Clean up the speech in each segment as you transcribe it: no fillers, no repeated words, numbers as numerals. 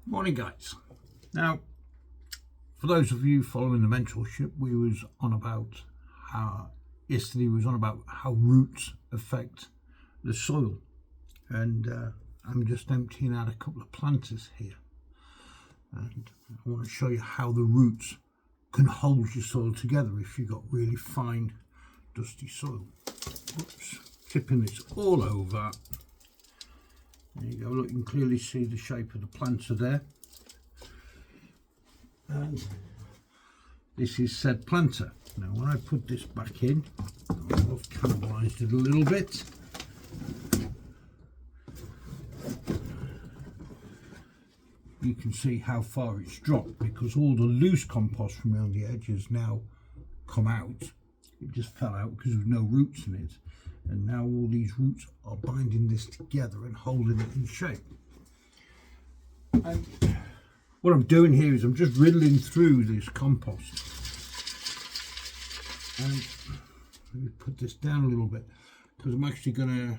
Morning guys. Now for those of you following the mentorship, we was on about how yesterday was on about how roots affect the soil, and I'm just emptying out a couple of planters here, and I want to show you how the roots can hold your soil together if you've got really fine dusty soil. Oops, tipping this all over. There you go, look, you can clearly see the shape of the planter there. And this is said planter. Now when I put this back in, I've cannibalised it a little bit. You can see how far it's dropped because all the loose compost from around the edge has now come out. It just fell out because there's no roots in it. And now all these roots are binding this together and holding it in shape. And what I'm doing here is I'm just riddling through this compost. And let me put this down a little bit because I'm actually going to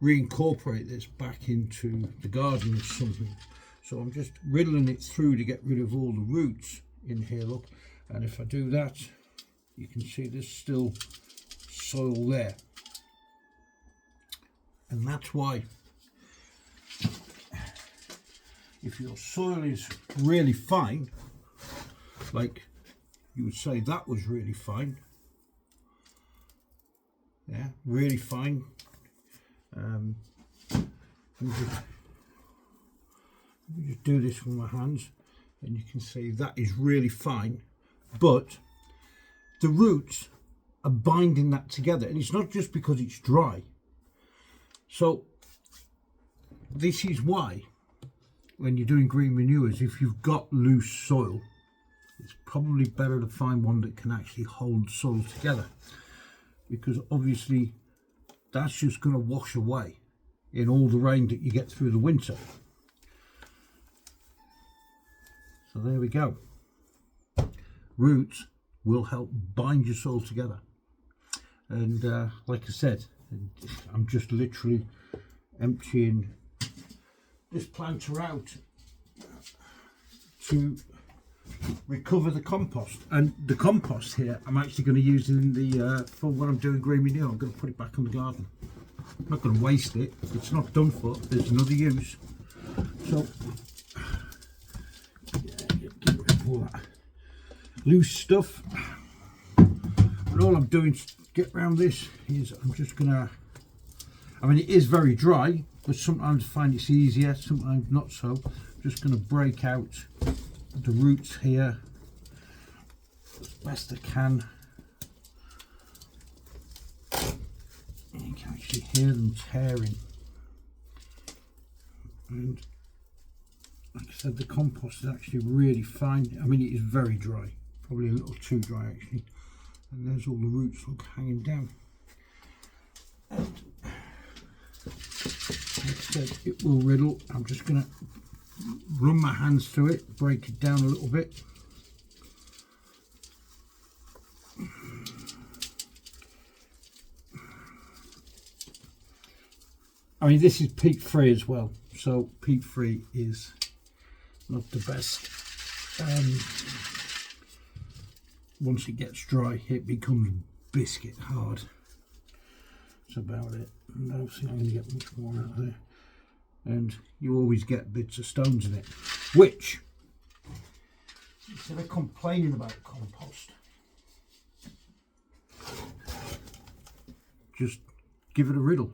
reincorporate this back into the garden or something. So I'm just riddling it through to get rid of all the roots in here, look. And if I do that, you can see there's still soil there. And that's why, if your soil is really fine, like you would say that was really fine, yeah, really fine. Let me just do this with my hands, and you can see that is really fine, but the roots are binding that together, and it's not just because it's dry. So this is why when you're doing green manures, if you've got loose soil, it's probably better to find one that can actually hold soil together, because obviously that's just going to wash away in all the rain that you get through the winter. So there we go. Roots will help bind your soil together, and like I said, I'm just literally emptying this planter out to recover the compost. And the compost here I'm actually going to use in the for when I'm doing green manure. I'm going to put it back on the garden. I'm not going to waste it. It's not done for. There's another use. So yeah, get rid of all that loose stuff. And all I'm doing to get around this is I'm just gonna, I mean, it is very dry, but sometimes I find it's easier, sometimes not so. I'm just gonna break out the roots here as best I can. And you can actually hear them tearing. And like I said, the compost is actually really fine. I mean, it is very dry, probably a little too dry actually. And there's all the roots, look, hanging down. And like I said, it will riddle. I'm just going to run my hands through it, break it down a little bit. I mean, this is peat free as well, so peat free is not the best. Once it gets dry, it becomes biscuit hard. That's about it. And I don't think I'm going to get much more out of there. And you always get bits of stones in it, which, instead of complaining about compost, just give it a riddle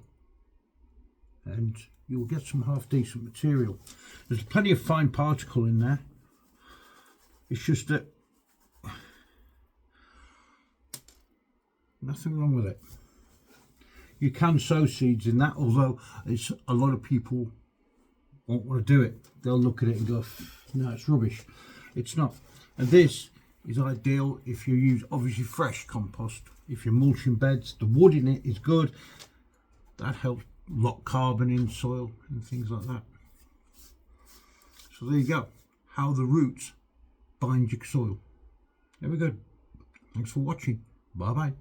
and you'll get some half decent material. There's plenty of fine particle in there. It's just that nothing wrong with it. You can sow seeds in that, although it's a lot of people won't want to do it. They'll look at it and go, no, it's rubbish. It's not. And this is ideal if you use obviously fresh compost. If you're mulching beds, the wood in it is good. That helps lock carbon in soil and things like that. So there you go, how the roots bind your soil. There we go. Thanks for watching. Bye bye.